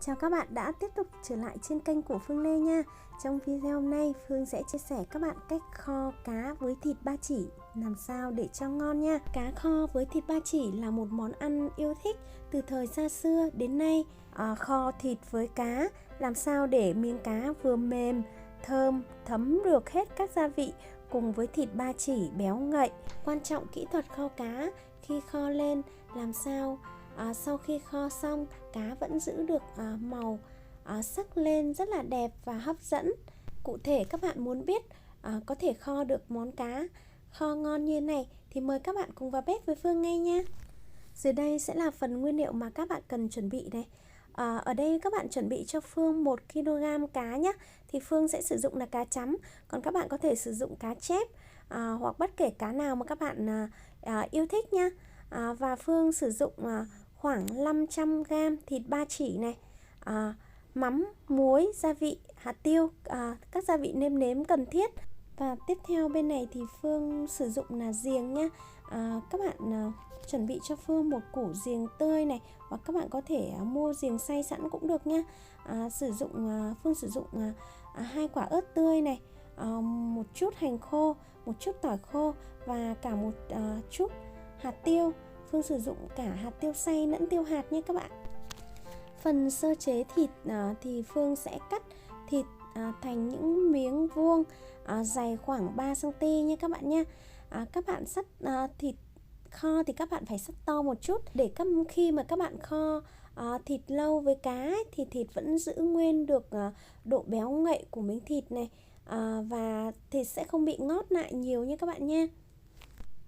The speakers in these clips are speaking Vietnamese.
Chào các bạn đã tiếp tục trở lại trên kênh của Phương Lê nha. Trong video hôm nay Phương sẽ chia sẻ các bạn cách kho cá với thịt ba chỉ làm sao để cho ngon nha. Cá kho với thịt ba chỉ là một món ăn yêu thích từ thời xa xưa đến nay. Kho thịt với cá làm sao để miếng cá vừa mềm, thơm, thấm được hết các gia vị cùng với thịt ba chỉ béo ngậy. Quan trọng kỹ thuật kho cá khi kho lên làm sao sau khi kho xong cá vẫn giữ được màu sắc lên rất là đẹp và hấp dẫn. Cụ thể các bạn muốn biết có thể kho được món cá kho ngon như này thì mời các bạn cùng vào bếp với Phương ngay nha. Dưới đây sẽ là phần nguyên liệu mà các bạn cần chuẩn bị này. Ở đây các bạn chuẩn bị cho Phương 1 kg cá nhé. Thì Phương sẽ sử dụng là cá chấm, còn các bạn có thể sử dụng cá chép hoặc bất kể cá nào mà các bạn yêu thích nha. Và Phương sử dụng khoảng 500g thịt ba chỉ này, mắm, muối, gia vị, hạt tiêu, các gia vị nêm nếm cần thiết. Và tiếp theo bên này thì Phương sử dụng là giềng nha. Các bạn chuẩn bị cho Phương một củ giềng tươi này, hoặc các bạn có thể mua giềng xay sẵn cũng được nha. Phương sử dụng 2 quả ớt tươi này, một chút hành khô, một chút tỏi khô và cả một chút hạt tiêu. Phương sử dụng cả hạt tiêu xay lẫn tiêu hạt nha các bạn. Phần sơ chế thịt thì Phương sẽ cắt thịt thành những miếng vuông dày khoảng 3cm nha các bạn nha. Các bạn sắt thịt kho thì các bạn phải sắt to một chút để khi mà các bạn kho thịt lâu với cá ấy, thì thịt vẫn giữ nguyên được độ béo ngậy của miếng thịt này, và thịt sẽ không bị ngót lại nhiều nha các bạn nha.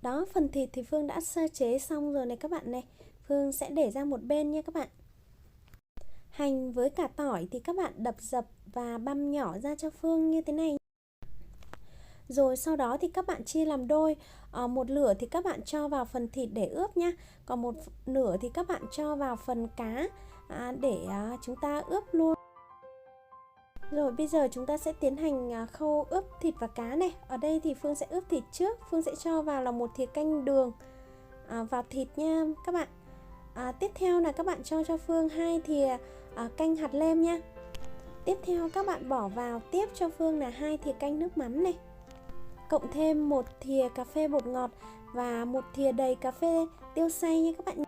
Đó, phần thịt thì Phương đã sơ chế xong rồi này các bạn này. Phương sẽ để ra một bên nha các bạn. Hành với cả tỏi thì các bạn đập dập và băm nhỏ ra cho Phương như thế này. Rồi sau đó thì các bạn chia làm đôi. Một nửa thì các bạn cho vào phần thịt để ướp nhá. Còn một nửa thì các bạn cho vào phần cá để chúng ta ướp luôn. Rồi bây giờ chúng ta sẽ tiến hành khâu ướp thịt và cá này. Ở đây thì Phương sẽ ướp thịt trước. Phương sẽ cho vào là 1 thìa canh đường vào thịt nha các bạn. Tiếp theo là các bạn cho Phương 2 thìa canh hạt lem nha. Tiếp theo các bạn bỏ vào tiếp cho Phương là 2 thìa canh nước mắm này, cộng thêm 1 thìa cà phê bột ngọt và 1 thìa đầy cà phê tiêu xay nha các bạn.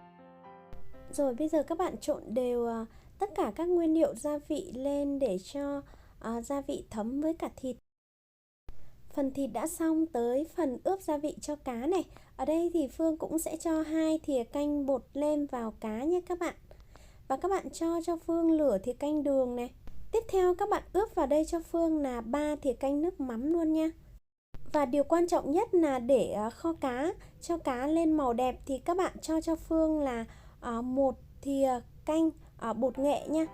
Rồi bây giờ các bạn trộn đều tất cả các nguyên liệu gia vị lên để cho gia vị thấm với cả thịt. Phần thịt đã xong, tới phần ướp gia vị cho cá này. Ở đây thì Phương cũng sẽ cho 2 thìa canh bột nêm vào cá nhé các bạn. Và các bạn cho Phương nửa thìa canh đường này. Tiếp theo các bạn ướp vào đây cho Phương là 3 thìa canh nước mắm luôn nha. Và điều quan trọng nhất là để kho cá cho cá lên màu đẹp thì các bạn cho Phương là 1 thìa canh bột nghệ nha.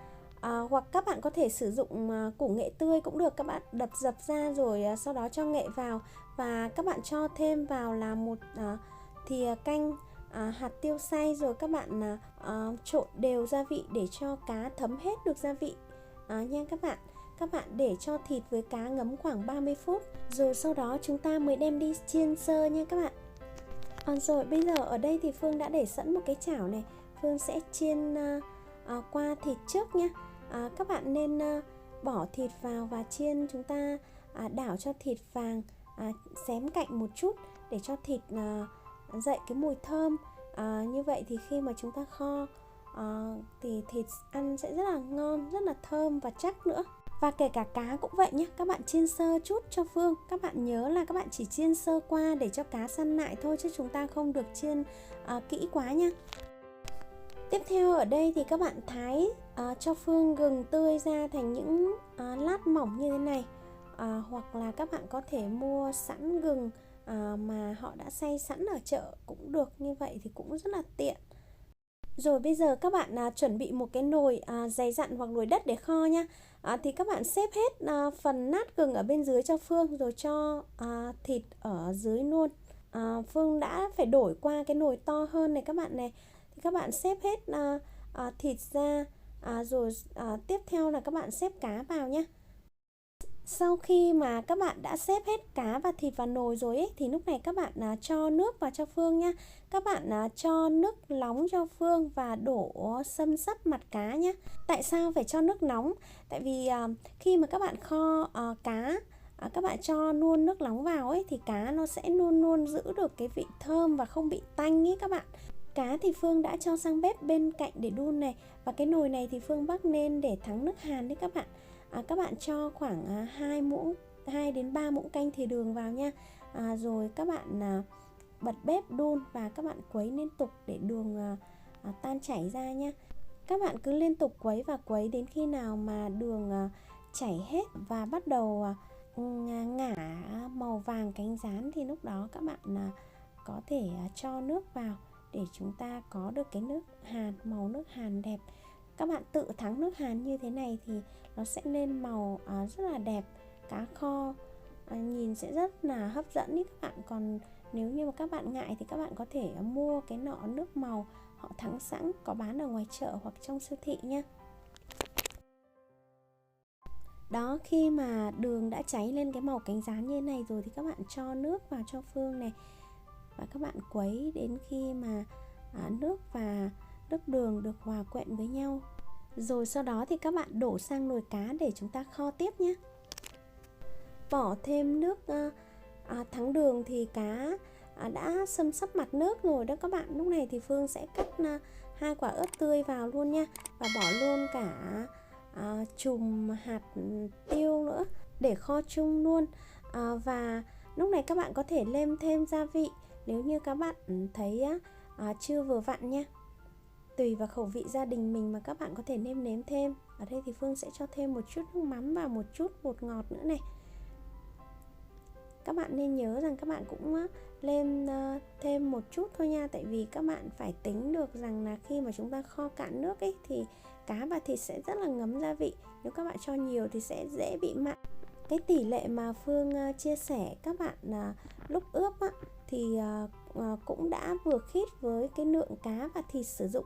Hoặc các bạn có thể sử dụng củ nghệ tươi cũng được. Các bạn đập dập ra rồi sau đó cho nghệ vào. Và các bạn cho thêm vào là 1 thìa canh hạt tiêu xay. Rồi các bạn trộn đều gia vị để cho cá thấm hết được gia vị nha các bạn. Các bạn để cho thịt với cá ngấm khoảng 30 phút. Rồi sau đó chúng ta mới đem đi chiên sơ nha các bạn. Rồi bây giờ ở đây thì Phương đã để sẵn một cái chảo này. Phương sẽ chiên qua thịt trước nha. Các bạn nên bỏ thịt vào và chiên. Chúng ta đảo cho thịt vàng, xém cạnh một chút để cho thịt dậy cái mùi thơm. Như vậy thì khi mà chúng ta kho thì thịt ăn sẽ rất là ngon, rất là thơm và chắc nữa. Và kể cả cá cũng vậy nhé. Các bạn chiên sơ chút cho Phương. Các bạn nhớ là các bạn chỉ chiên sơ qua để cho cá săn lại thôi, chứ chúng ta không được chiên kỹ quá nha. Tiếp theo ở đây thì các bạn thái cho Phương gừng tươi ra thành những lát mỏng như thế này. Hoặc là các bạn có thể mua sẵn gừng mà họ đã xay sẵn ở chợ cũng được. Như vậy thì cũng rất là tiện. Rồi bây giờ các bạn chuẩn bị một cái nồi dày dặn hoặc nồi đất để kho nha. Thì các bạn xếp hết phần nát gừng ở bên dưới cho Phương, rồi cho thịt ở dưới luôn. Phương đã phải đổi qua cái nồi to hơn này các bạn này. Thì các bạn xếp hết thịt ra, rồi tiếp theo là các bạn xếp cá vào nhé. Sau khi mà các bạn đã xếp hết cá và thịt vào nồi rồi ấy, thì lúc này các bạn cho nước vào cho Phương nha. Các bạn cho nước nóng cho Phương và đổ xâm xấp mặt cá nhé. Tại sao phải cho nước nóng? Tại vì khi mà các bạn kho cá, các bạn cho luôn nước nóng vào ấy, thì cá nó sẽ luôn luôn giữ được cái vị thơm và không bị tanh ấy các bạn. Cá thì Phương đã cho sang bếp bên cạnh để đun này. Và cái nồi này thì Phương bắc lên để thắng nước hàn đấy các bạn. Các bạn cho khoảng 2 đến 3 muỗng canh thì đường vào nha. Rồi các bạn bật bếp đun và các bạn quấy liên tục để đường tan chảy ra nha. Các bạn cứ liên tục quấy và quấy đến khi nào mà đường chảy hết và bắt đầu ngả màu vàng cánh gián, thì lúc đó các bạn có thể cho nước vào để chúng ta có được cái nước hàn, màu nước hàn đẹp. Các bạn tự thắng nước hàn như thế này thì nó sẽ lên màu rất là đẹp. Cá kho nhìn sẽ rất là hấp dẫn ý các bạn. Còn nếu như mà các bạn ngại thì các bạn có thể mua cái nọ nước màu họ thắng sẵn, có bán ở ngoài chợ hoặc trong siêu thị nha. Đó, khi mà đường đã cháy lên cái màu cánh gián như thế này rồi thì các bạn cho nước vào cho Phương này. Và các bạn quấy đến khi mà nước và nước đường được hòa quyện với nhau. Rồi sau đó thì các bạn đổ sang nồi cá để chúng ta kho tiếp nhé. Bỏ thêm nước thắng đường thì cá đã xâm xấp mặt nước rồi đó các bạn. Lúc này thì Phương sẽ cắt 2 quả ớt tươi vào luôn nha. Và bỏ luôn cả chùm hạt tiêu nữa để kho chung luôn. Và lúc này các bạn có thể nêm thêm gia vị nếu như các bạn thấy chưa vừa vặn nha. Tùy vào khẩu vị gia đình mình mà các bạn có thể nêm thêm. Ở đây thì Phương sẽ cho thêm một chút nước mắm và một chút bột ngọt nữa này. Các bạn nên nhớ rằng các bạn cũng lên thêm một chút thôi nha. Tại vì các bạn phải tính được rằng là khi mà chúng ta kho cạn nước ấy, thì cá và thịt sẽ rất là ngấm gia vị. Nếu các bạn cho nhiều thì sẽ dễ bị mặn. Cái tỷ lệ mà Phương chia sẻ các bạn lúc ướp thì cũng đã vừa khít với cái lượng cá và thịt sử dụng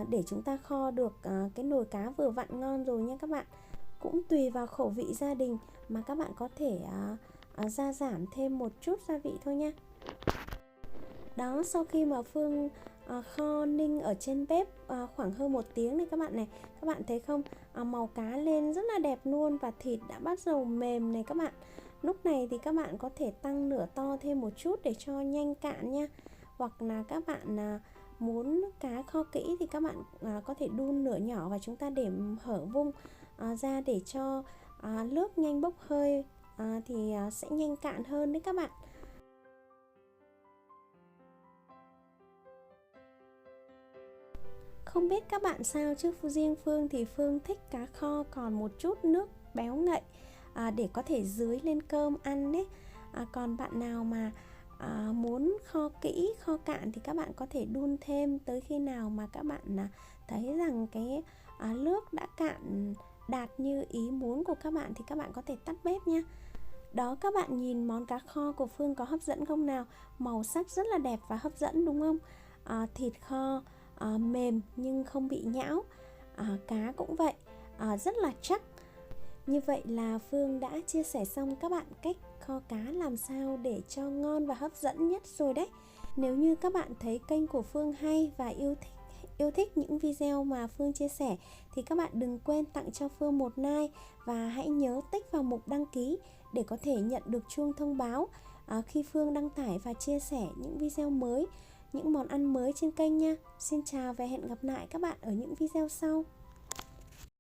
để chúng ta kho được cái nồi cá vừa vặn ngon rồi nha các bạn. Cũng tùy vào khẩu vị gia đình mà các bạn có thể gia giảm thêm một chút gia vị thôi nha. Đó, sau khi mà Phương kho ninh ở trên bếp khoảng hơn 1 tiếng này các bạn này. Các bạn thấy không? Màu cá lên rất là đẹp luôn và thịt đã bắt đầu mềm này các bạn. Lúc này thì các bạn có thể tăng lửa to thêm một chút để cho nhanh cạn nha. Hoặc là các bạn muốn cá kho kỹ thì các bạn có thể đun lửa nhỏ và chúng ta để hở vung ra để cho nước nhanh bốc hơi thì sẽ nhanh cạn hơn đấy các bạn. Không biết các bạn sao chứ riêng Phương thì Phương thích cá kho còn một chút nước béo ngậy để có thể rưới lên cơm ăn đấy. Còn bạn nào mà muốn kho kỹ, kho cạn thì các bạn có thể đun thêm tới khi nào mà các bạn thấy rằng cái nước đã cạn đạt như ý muốn của các bạn thì các bạn có thể tắt bếp nha. Đó, các bạn nhìn món cá kho của Phương có hấp dẫn không nào? Màu sắc rất là đẹp và hấp dẫn đúng không? Thịt kho mềm nhưng không bị nhão, cá cũng vậy, rất là chắc. Như vậy là Phương đã chia sẻ xong các bạn cách kho cá làm sao để cho ngon và hấp dẫn nhất rồi đấy. Nếu như các bạn thấy kênh của Phương hay và yêu thích những video mà Phương chia sẻ thì các bạn đừng quên tặng cho Phương một like và hãy nhớ tích vào mục đăng ký để có thể nhận được chuông thông báo khi Phương đăng tải và chia sẻ những video mới, những món ăn mới trên kênh nha. Xin chào và hẹn gặp lại các bạn ở những video sau.